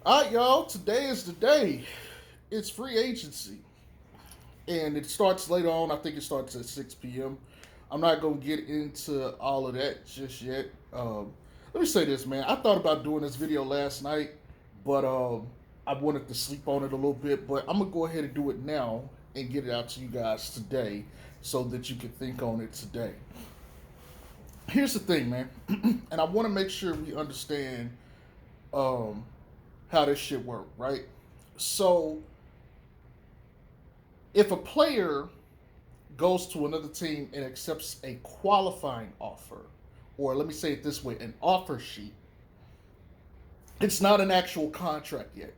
All right, y'all. Today is the day. It's free agency, and it starts later on. I think it starts at 6 p.m. I'm not gonna get into all of that just yet. Let me say this, man. I thought about doing this video last night, but I wanted to sleep on it a little bit. But I'm gonna go ahead and do it now and get it out to you guys today, so that you can think on it today. Here's the thing, man, and I want to make sure we understand um, how this shit work, right? So if a player goes to another team and accepts a qualifying offer, or let me say it this way, an offer sheet, it's not an actual contract yet.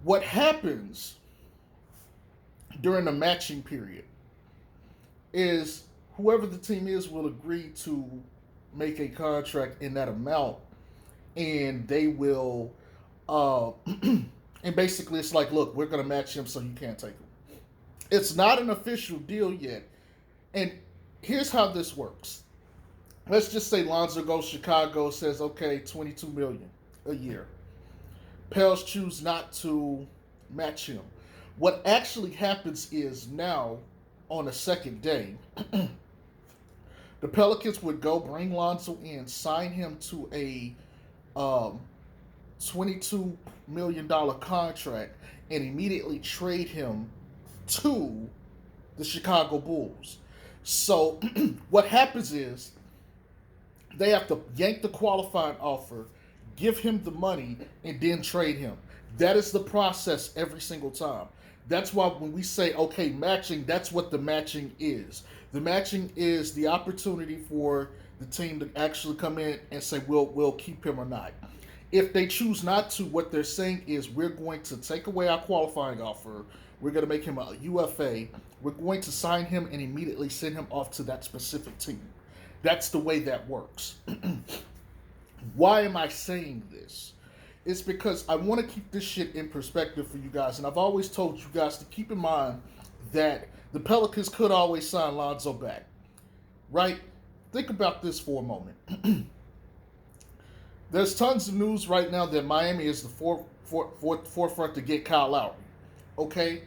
What happens during the matching period is whoever the team is will agree to make a contract in that amount, and they will and basically it's like, look, we're going to match him, so you can't take him. It's not an official deal yet. And here's how this works. Let's just say Lonzo goes Chicago, says, okay, 22 million a year. Pels choose not to match him. What actually happens is now, on the second day, the Pelicans would go bring Lonzo in, sign him to a $22 million contract, and immediately trade him to the Chicago Bulls. So what happens is they have to yank the qualifying offer, give him the money, and then trade him. That is the process every single time. That's why when we say, okay, matching, that's what the matching is. The matching is the opportunity for the team to actually come in and say, we'll keep him or not. If they choose not to, what they're saying is, we're going to take away our qualifying offer. We're going to make him a UFA. We're going to sign him and immediately send him off to that specific team. That's the way that works. Why am I saying this? It's because I want to keep this shit in perspective for you guys. And I've always told you guys to keep in mind that the Pelicans could always sign Lonzo back. Right? Think about this for a moment. There's tons of news right now that Miami is the forefront to get Kyle Lowry. Okay?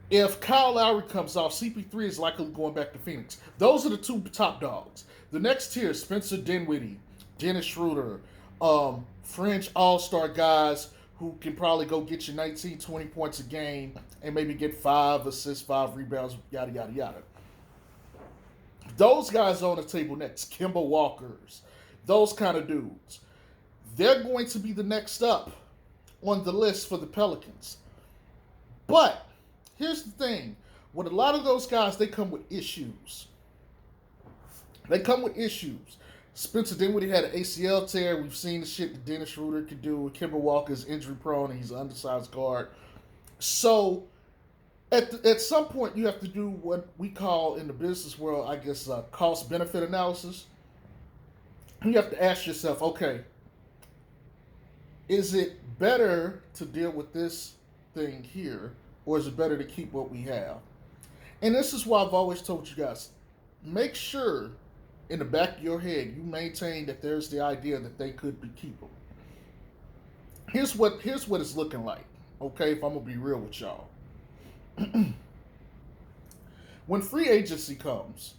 If Kyle Lowry comes off, CP3 is likely going back to Phoenix. Those are the two top dogs. The next tier is Spencer Dinwiddie, Dennis Schroeder, fringe all-star guys who can probably go get you 19, 20 points a game and maybe get 5 assists, 5 rebounds, yada, yada, yada. Those guys are on the table next. Kemba Walkers, those kind of dudes. They're going to be the next up on the list for the Pelicans. But here's the thing. With a lot of those guys, they come with issues. Spencer Dinwiddie had an ACL tear. We've seen the shit that Dennis Schroeder could do. Kemba Walker's injury prone, and he's an undersized guard. So at some point, you have to do what we call in the business world, I guess, cost-benefit analysis. You have to ask yourself, okay, is it better to deal with this thing here, or is it better to keep what we have? And this is why I've always told you guys, make sure in the back of your head you maintain that there's the idea that they could be keepable. Here's what it's looking like, okay, if I'm going to be real with y'all. When free agency comes,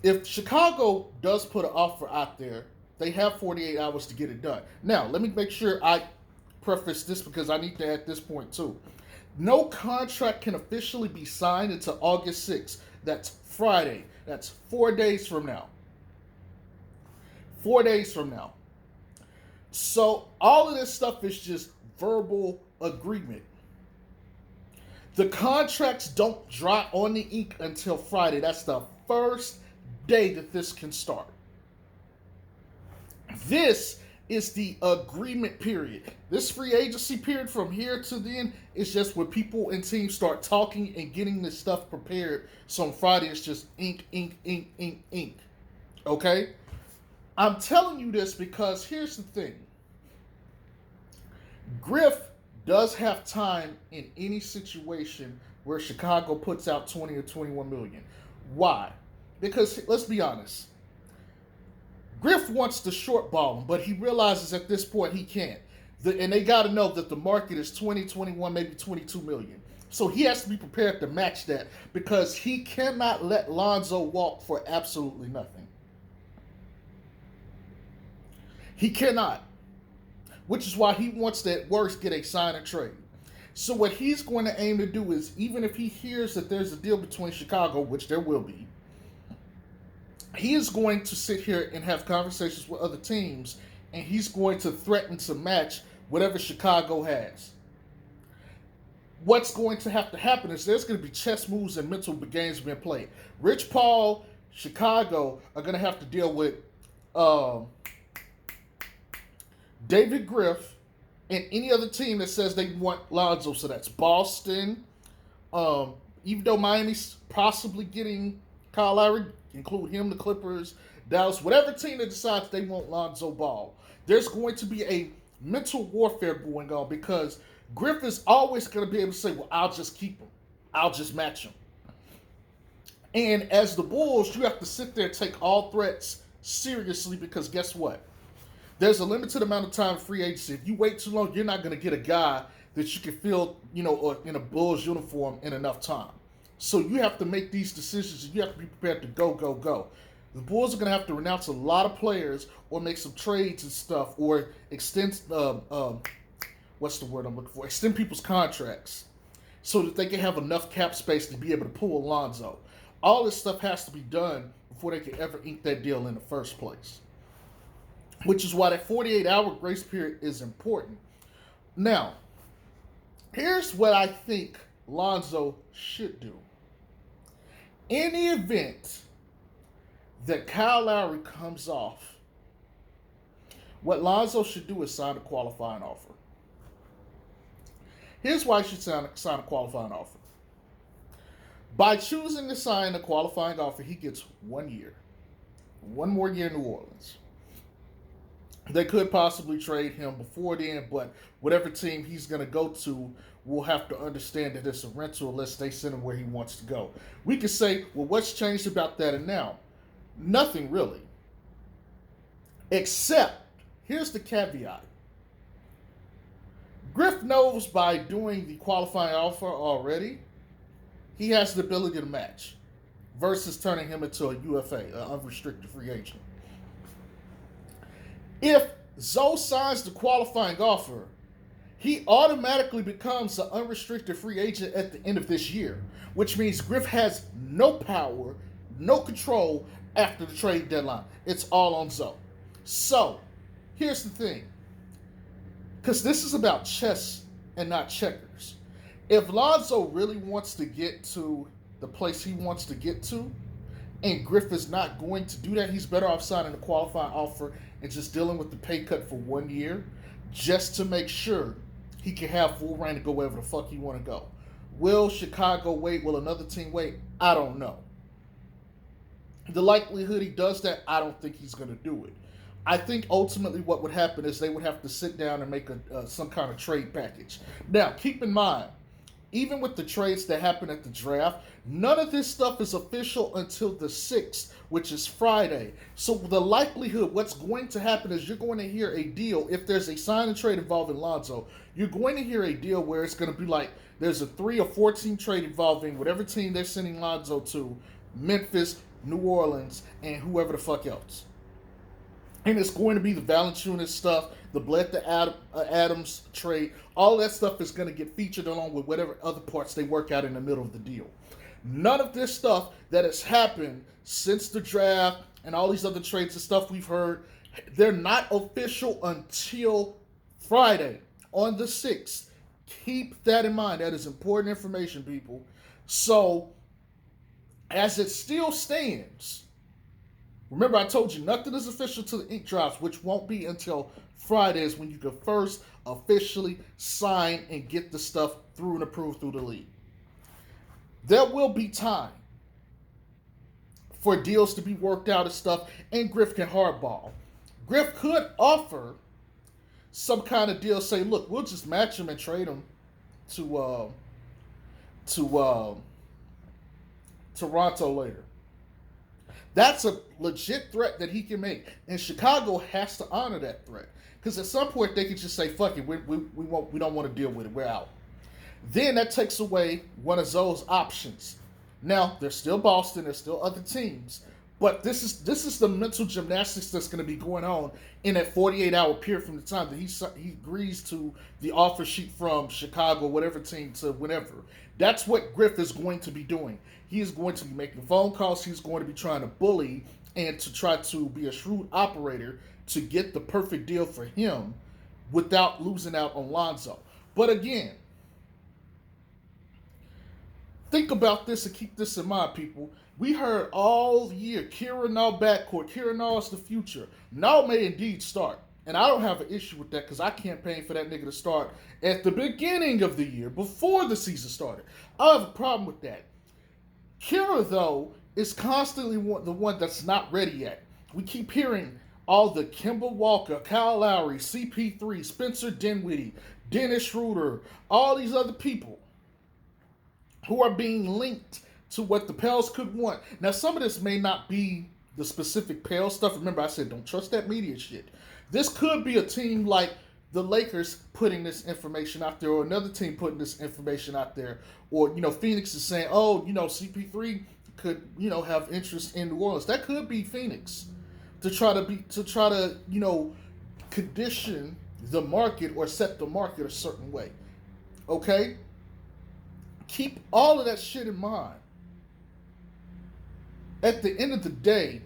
if Chicago does put an offer out there, they have 48 hours to get it done. Now, let me make sure I preface this because I need to add this point too. No contract can officially be signed until August 6th. That's Friday. That's 4 days from now. 4 days from now. So all of this stuff is just verbal agreement. The contracts don't dry on the ink until Friday. That's the first day that this can start. This is the agreement period. This free agency period from here to then is just where people and teams start talking and getting this stuff prepared. So on Friday, it's just ink, ink, ink, ink, ink. Okay? I'm telling you this because here's the thing. Griff does have time in any situation where Chicago puts out 20 or 21 million. Why? Because let's be honest. Griff wants to short ball him, but he realizes at this point he can't. And they got to know that the market is 20, 21, maybe 22 million. So he has to be prepared to match that because he cannot let Lonzo walk for absolutely nothing. He cannot. Which is why he wants to at worst get a sign and trade. So what he's going to aim to do is, even if he hears that there's a deal between Chicago, which there will be, he is going to sit here and have conversations with other teams, and he's going to threaten to match whatever Chicago has. What's going to have to happen is there's going to be chess moves and mental games being played. Rich Paul, Chicago are going to have to deal with David Griff and any other team that says they want Lonzo. So that's Boston. Even though Miami's possibly getting Kyle Lowry, include him, the Clippers, Dallas, whatever team that decides they want Lonzo Ball, there's going to be a mental warfare going on because Griff is always going to be able to say, well, I'll just keep him. I'll just match him. And as the Bulls, you have to sit there and take all threats seriously because guess what? There's a limited amount of time free agency. If you wait too long, you're not going to get a guy that you can fill, in a Bulls uniform in enough time. So you have to make these decisions and you have to be prepared to go, go, go. The Bulls are going to have to renounce a lot of players or make some trades and stuff or extend, what's the word I'm looking for? Extend people's contracts so that they can have enough cap space to be able to pull Alonzo. All this stuff has to be done before they can ever ink that deal in the first place. Which is why that 48-hour grace period is important. Now, here's what I think Lonzo should do. In the event that Kyle Lowry comes off, what Lonzo should do is sign a qualifying offer. Here's why he should sign a qualifying offer. By choosing to sign a qualifying offer, he gets 1 year. One more year in New Orleans. They could possibly trade him before then, but whatever team he's going to go to will have to understand that it's a rental unless they send him where he wants to go. We could say, well, what's changed about that and now? Nothing really. Except, here's the caveat. Griff knows by doing the qualifying offer already, he has the ability to match versus turning him into a UFA, an unrestricted free agent. If Zoe signs the qualifying offer, he automatically becomes an unrestricted free agent at the end of this year, which means Griff has no power, no control after the trade deadline. It's all on Zoe. So, here's the thing. Because this is about chess and not checkers. If Lonzo really wants to get to the place he wants to get to, and Griff is not going to do that, he's better off signing a qualifying offer and just dealing with the pay cut for 1 year just to make sure he can have full reign to go wherever the fuck he want to go. Will Chicago wait? Will another team wait? I don't know. The likelihood he does that, I don't think he's going to do it. I think ultimately what would happen is they would have to sit down and make some kind of trade package. Now, keep in mind, even with the trades that happen at the draft, none of this stuff is official until the 6th, which is Friday. So the likelihood what's going to happen is you're going to hear a deal. If there's a sign and trade involving Lonzo, you're going to hear a deal where it's going to be like there's a 3 or 4 team trade involving whatever team they're sending Lonzo to, Memphis, New Orleans, and whoever the fuck else. And it's going to be the Valanciunas stuff, the Bled to Adams trade. All that stuff is going to get featured along with whatever other parts they work out in the middle of the deal. None of this stuff that has happened since the draft and all these other trades and stuff we've heard, they're not official until Friday on the 6th. Keep that in mind. That is important information, people. So, as it still stands, remember, I told you nothing is official till the ink drops, which won't be until Fridays when you can first officially sign and get the stuff through and approved through the league. There will be time for deals to be worked out and stuff, and Griff can hardball. Griff could offer some kind of deal, say, look, we'll just match him and trade him to Toronto later. That's a legit threat that he can make, and Chicago has to honor that threat. Because at some point they could just say, "Fuck it, we don't want to deal with it. We're out." Then that takes away one of those options. Now there's still Boston, there's still other teams, but this is the mental gymnastics that's going to be going on in that 48-hour period from the time that he agrees to the offer sheet from Chicago, whatever team, to whenever. That's what Griff is going to be doing. He is going to be making phone calls. He's going to be trying to bully and to try to be a shrewd operator to get the perfect deal for him without losing out on Lonzo. But again, think about this and keep this in mind, people. We heard all year, Kira Nall backcourt. Kira Nall is the future. Nall may indeed start. And I don't have an issue with that because I campaigned for that nigga to start at the beginning of the year, before the season started. I have a problem with that. Kira, though, is constantly the one that's not ready yet. We keep hearing all the Kemba Walker, Kyle Lowry, CP3, Spencer Dinwiddie, Dennis Schroeder, all these other people who are being linked to what the Pels could want. Now, some of this may not be the specific Pels stuff. Remember, I said don't trust that media shit. This could be a team like the Lakers putting this information out there, or another team putting this information out there, or Phoenix is saying, oh, CP3 could have interest in New Orleans. That could be Phoenix to try to condition the market or set the market a certain way. Okay. Keep all of that shit in mind. At the end of the day,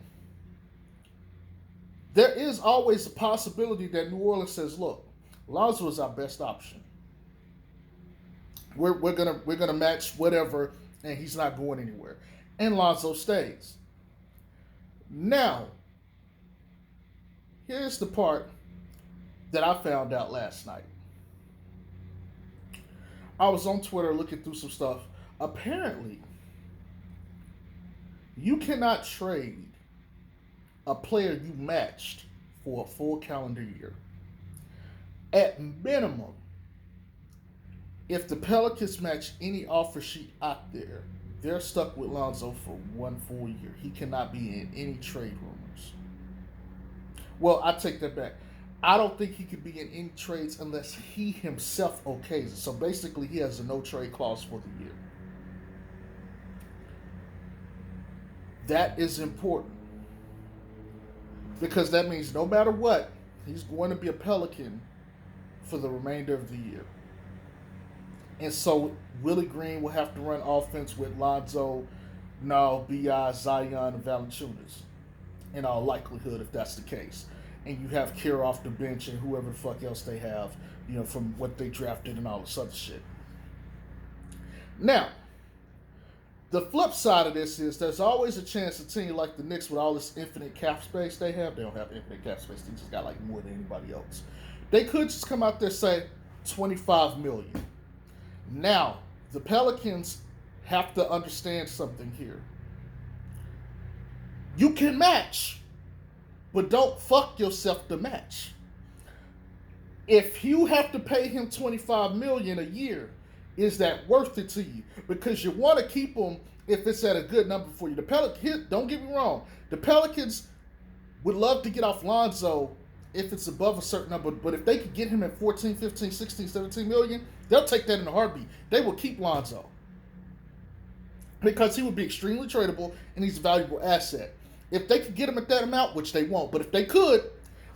there is always a possibility that New Orleans says, "Look, Lonzo is our best option. We're gonna match whatever, and he's not going anywhere." And Lonzo stays. Now, here's the part that I found out last night. I was on Twitter looking through some stuff. Apparently, you cannot trade a player you matched for a full calendar year. At minimum, if the Pelicans match any offer sheet out there, they're stuck with Lonzo for one full year. He cannot be in any trade rumors. Well, I take that back. I don't think he could be in any trades unless he himself okays it. So basically, he has a no-trade clause for the year. That is important. Because that means no matter what, he's going to be a Pelican for the remainder of the year. And so Willie Green will have to run offense with Lonzo, Nall, B.I., Zion, and Valanciunas. In all likelihood, if that's the case. And you have Kira off the bench and whoever the fuck else they have, from what they drafted and all this other shit. Now, the flip side of this is there's always a chance a team like the Knicks with all this infinite cap space they don't have infinite cap space. They just got like more than anybody else. They could just come out there and say $25 million. Now, the Pelicans have to understand something here. You can match, but don't fuck yourself to match. If you have to pay him $25 million a year, is that worth it to you? Because you want to keep him if it's at a good number for you. The Pelicans, don't get me wrong, the Pelicans would love to get off Lonzo if it's above a certain number, but if they could get him at 14, 15, 16, 17 million, they'll take that in a heartbeat. They will keep Lonzo because he would be extremely tradable and he's a valuable asset. If they could get him at that amount, which they won't, but if they could,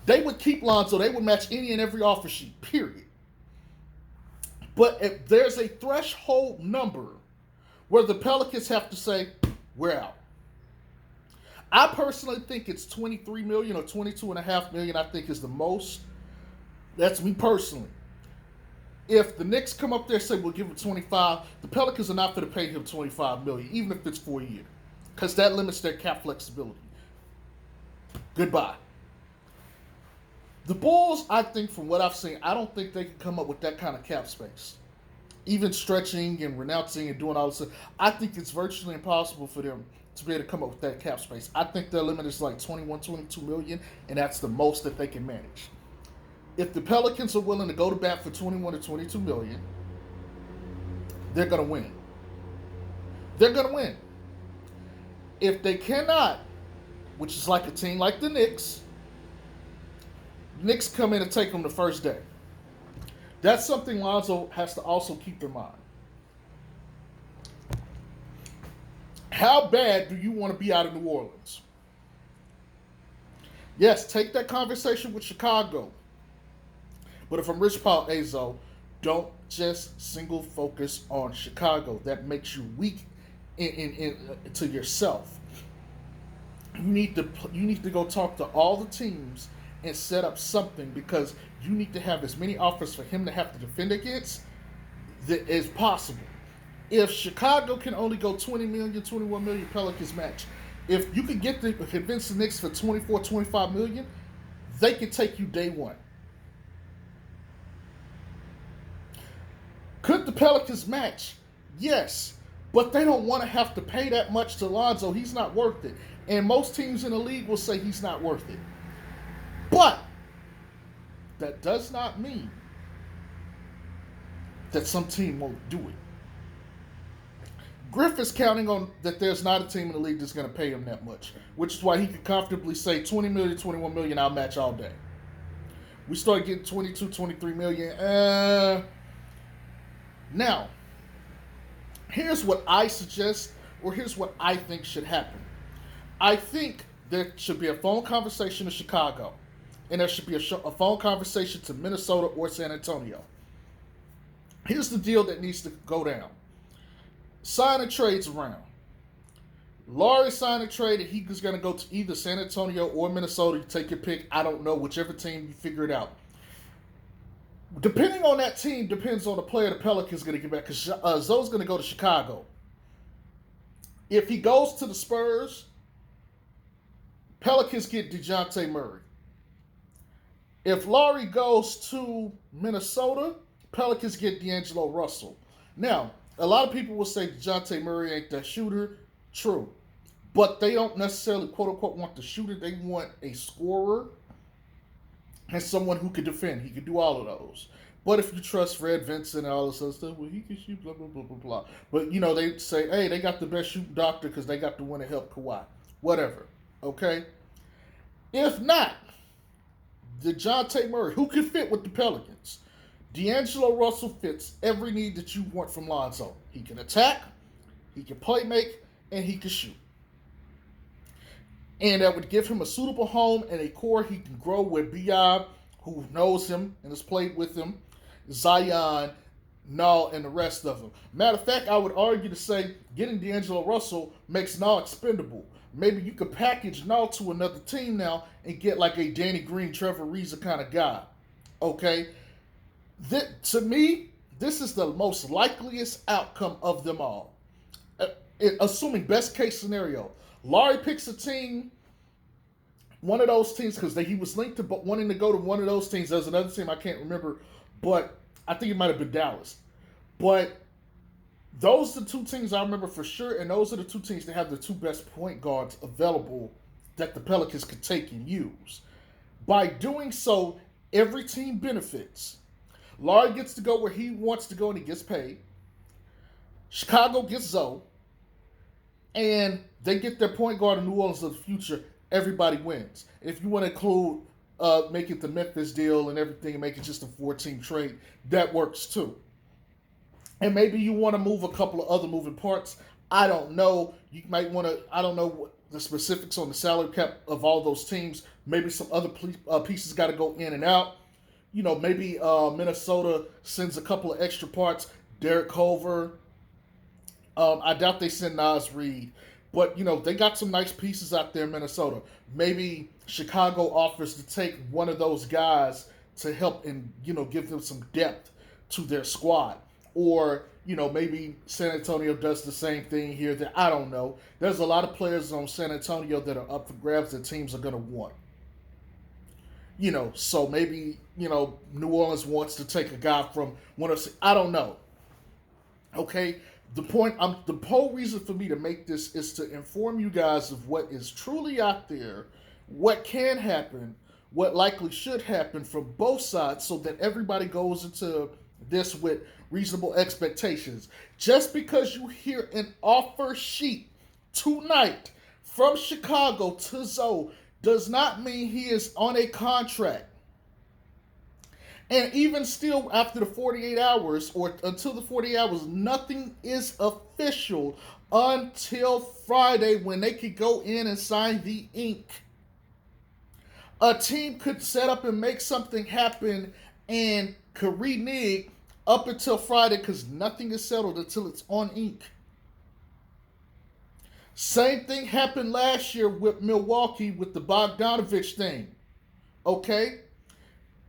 they would keep Lonzo. They would match any and every offer sheet, period. But if there's a threshold number where the Pelicans have to say, we're out. I personally think it's $23 million or $22.5 million, I think is the most. That's me personally. If the Knicks come up there and say, we'll give him 25, the Pelicans are not going to pay him $25 million, even if it's for a year, because that limits their cap flexibility. Goodbye. The Bulls, I think, from what I've seen, I don't think they can come up with that kind of cap space. Even stretching and renouncing and doing all this stuff, I think it's virtually impossible for them to be able to come up with that cap space. I think their limit is like 21, 22 million, and that's the most that they can manage. If the Pelicans are willing to go to bat for 21 to 22 million, they're going to win. They're going to win. If they cannot, which is like a team like the Knicks. Knicks come in and take them the first day. That's something Lonzo has to also keep in mind. How bad do you want to be out of New Orleans? Yes, take that conversation with Chicago. But if I'm Rich Paul Azo, don't just single focus on Chicago. That makes you weak to yourself. You need to go talk to all the teams and set up something, because you need to have as many offers for him to have to defend against as possible. If Chicago can only go 20 million, 21 million Pelicans match, if you could convince the Knicks for 24, 25 million, they can take you day one. Could the Pelicans match? Yes. But they don't want to have to pay that much to Lonzo. He's not worth it. And most teams in the league will say he's not worth it. But that does not mean that some team won't do it. Griff is counting on that there's not a team in the league that's going to pay him that much, which is why he could comfortably say 20 million, 21 million, I'll match all day. We start getting 22, 23 million. Now, here's what I suggest, or here's what I think should happen. I think there should be a phone conversation to Chicago, and there should be a phone conversation to Minnesota or San Antonio. Here's the deal that needs to go down. Sign and trades around. Lauri signed a trade, and he's going to go to either San Antonio or Minnesota. You take your pick. I don't know. Whichever team, you figure it out. Depending on that team, depends on the player the Pelicans going to get back, because Zoe's going to go to Chicago. If he goes to the Spurs, Pelicans get DeJounte Murray. If Lauri goes to Minnesota, Pelicans get DeAngelo Russell. Now, a lot of people will say DeJounte Murray ain't that shooter. True. But they don't necessarily, quote-unquote, want the shooter. They want a scorer and someone who can defend. He can do all of those. But if you trust Fred Vincent and all this other stuff, well, he can shoot, blah, blah, blah, blah, blah. But, they say, hey, they got the best shooting doctor because they got the one to help Kawhi. Whatever. Okay? If not, DeJounte Murray, who can fit with the Pelicans? DeAngelo Russell fits every need that you want from Lonzo. He can attack, he can play make, and he can shoot. And that would give him a suitable home and a core he can grow with B.I., who knows him and has played with him, Zion, Null, and the rest of them. Matter of fact, I would argue to say getting DeAngelo Russell makes Null expendable. Maybe you could package Null to another team now and get like a Danny Green, Trevor Ariza kind of guy. Okay? To me, this is the most likeliest outcome of them all. Assuming best case scenario, Lauri picks a team, one of those teams, because he was linked to wanting to go to one of those teams. There's another team I can't remember, but I think it might have been Dallas. But those are the two teams I remember for sure, and those are the two teams that have the two best point guards available that the Pelicans could take and use. By doing so, every team benefits. Lauri gets to go where he wants to go and he gets paid. Chicago gets Zoe. And they get their point guard in New Orleans of the future. Everybody wins. If you want to include make it the Memphis deal and everything and make it just a 4-team trade, that works too. And maybe you want to move a couple of other moving parts. I don't know. You might want to, I don't know what the specifics on the salary cap of all those teams. Maybe some other pieces got to go in and out. Maybe Minnesota sends a couple of extra parts. Derek Culver. I doubt they send Naz Reid. But, they got some nice pieces out there in Minnesota. Maybe Chicago offers to take one of those guys to help and, give them some depth to their squad. Or, maybe San Antonio does the same thing here. That I don't know. There's a lot of players on San Antonio that are up for grabs that teams are going to want. So maybe, New Orleans wants to take a guy from one of, I don't know. Okay? The whole reason for me to make this is to inform you guys of what is truly out there, what can happen, what likely should happen from both sides, so that everybody goes into this with reasonable expectations. Just because you hear an offer sheet tonight from Chicago to Zoe does not mean he is on a contract. And even still, after the 48 hours or until the 48 hours, nothing is official until Friday when they could go in and sign the ink. A team could set up and make something happen and could renege up until Friday because nothing is settled until it's on ink. Same thing happened last year with Milwaukee with the Bogdanovich thing. Okay?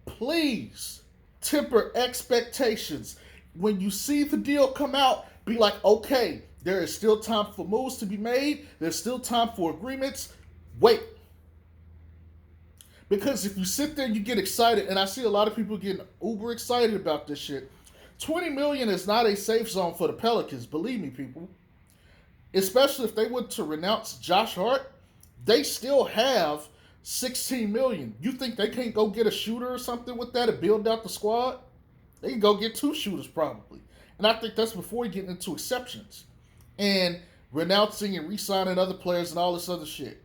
Please temper expectations. When you see the deal come out, be like, okay, there is still time for moves to be made. There's still time for agreements. Wait. Because if you sit there and you get excited, and I see a lot of people getting uber excited about this shit, $20 million is not a safe zone for the Pelicans, believe me, people. Especially if they were to renounce Josh Hart, they still have $16 million. You think they can't go get a shooter or something with that and build out the squad? They can go get 2 shooters probably. And I think that's before you get into exceptions and renouncing and re-signing other players and all this other shit.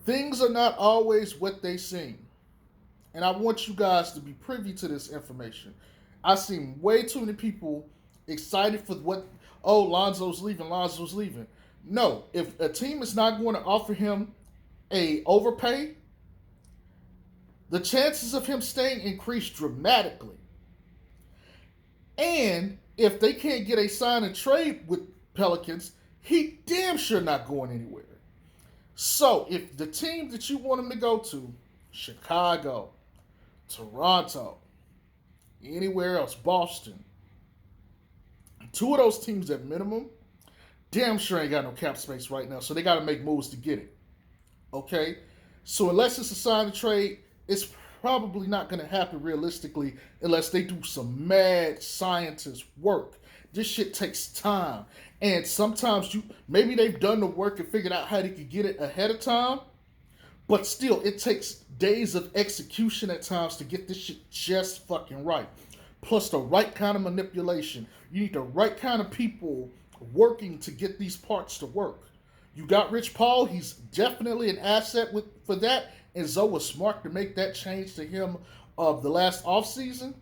Things are not always what they seem. And I want you guys to be privy to this information. I've seen way too many people excited for what, oh, Lonzo's leaving. No, if a team is not going to offer him a overpay, the chances of him staying increase dramatically. And if they can't get a sign and trade with Pelicans, he damn sure not going anywhere. So if the team that you want him to go to, Chicago, Toronto, anywhere else, Boston, 2 of those teams at minimum, damn sure ain't got no cap space right now, so they got to make moves to get it. Okay? So unless it's a sign and trade, it's probably not going to happen realistically unless they do some mad scientist work. This shit takes time. And sometimes maybe they've done the work and figured out how they could get it ahead of time, but still, it takes days of execution at times to get this shit just fucking right. Plus the right kind of manipulation. You need the right kind of people working to get these parts to work. You got Rich Paul. He's definitely an asset for that. And Zoe was smart to make that change to him of the last offseason.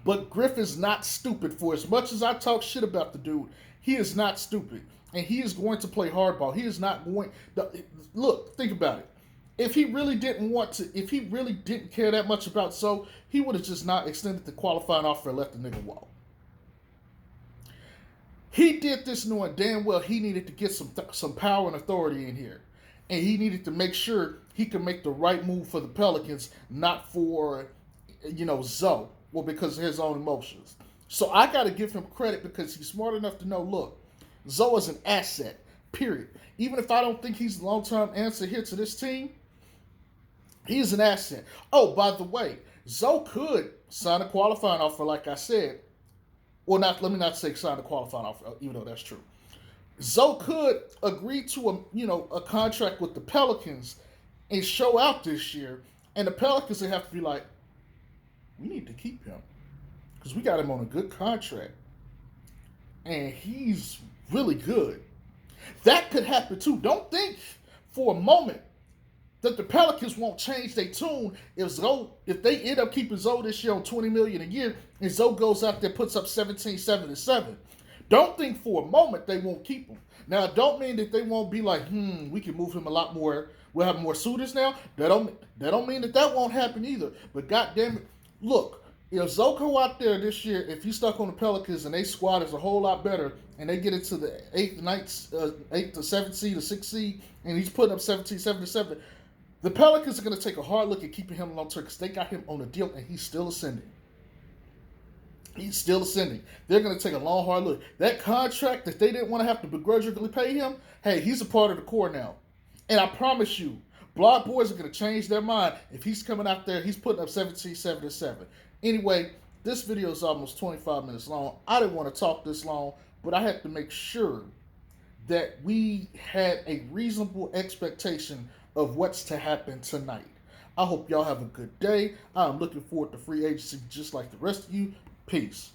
But Griff is not stupid. For as much as I talk shit about the dude, he is not stupid. And he is going to play hardball. He is not going... Look, think about it. If he really didn't care that much about Zoe, he would have just not extended the qualifying offer and let the nigga walk. He did this knowing damn well he needed to get some power and authority in here. And he needed to make sure he could make the right move for the Pelicans, not for, Zoe. Well, because of his own emotions. So I got to give him credit because he's smart enough to know, look, Zoe is an asset, period. Even if I don't think he's the long-term answer here to this team, he's an asset. Oh, by the way, Zoe could sign a qualifying offer, like I said. Well, let me not say sign a qualifying offer, even though that's true. Zoe could agree to a contract with the Pelicans and show out this year, and the Pelicans would have to be like, we need to keep him because we got him on a good contract and he's really good. That could happen too. Don't think for a moment that the Pelicans won't change their tune if they end up keeping Zoe this year on $20 million a year and Zoe goes out there puts up 17, 7, and 7. Don't think for a moment they won't keep him. Now, it don't mean that they won't be like, we can move him a lot more. We'll have more suitors now. That don't mean that won't happen either. But goddamn it, look, if Zoe go out there this year, if he's stuck on the Pelicans and they squad is a whole lot better and they get into the 8th to 7th seed or 6th seed and he's putting up 17, 7 to 7, the Pelicans are going to take a hard look at keeping him long term because they got him on a deal and he's still ascending. He's still ascending. They're going to take a long, hard look. That contract that they didn't want to have to begrudgingly pay him, hey, he's a part of the core now. And I promise you, Blog Boys are going to change their mind if he's coming out there, he's putting up 17, 7 to 7. Anyway, this video is almost 25 minutes long. I didn't want to talk this long, but I had to make sure that we had a reasonable expectation of what's to happen tonight. I hope y'all have a good day. I'm looking forward to free agency just like the rest of you. Peace.